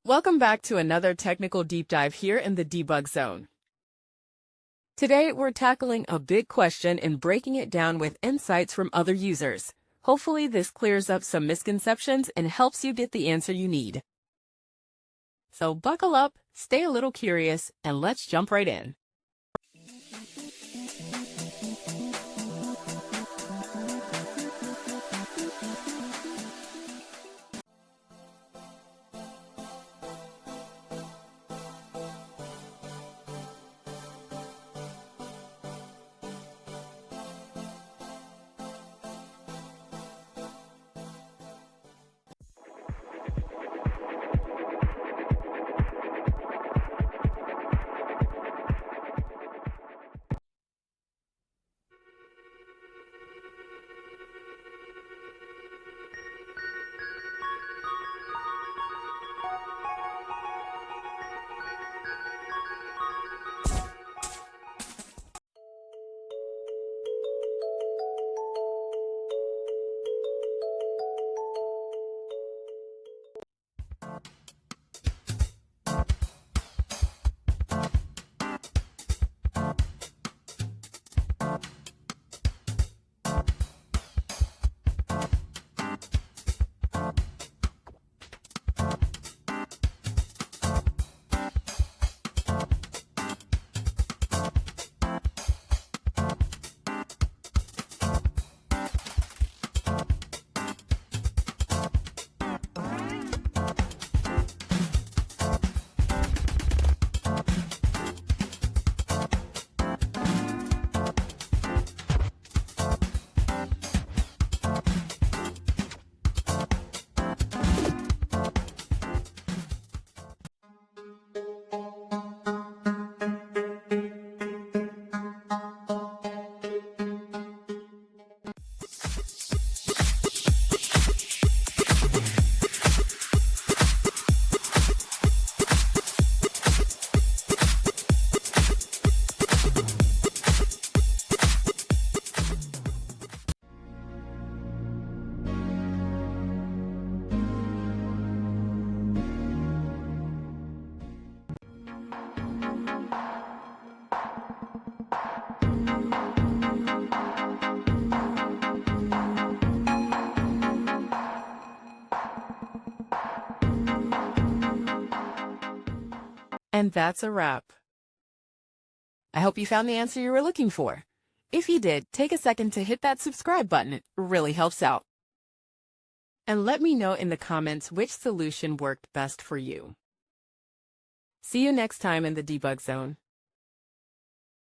Welcome back to another technical deep dive here in the debug zone. Today, we're tackling a big question and breaking it down with insights from other users. Hopefully, this clears up some misconceptions and helps you get the answer you need. So buckle up, stay a little curious, and let's jump right in. And that's a wrap. I hope you found the answer you were looking for. If you did, take a second to hit that subscribe button. It really helps out. And let me know in the comments which solution worked best for you. See you next time in the debug zone.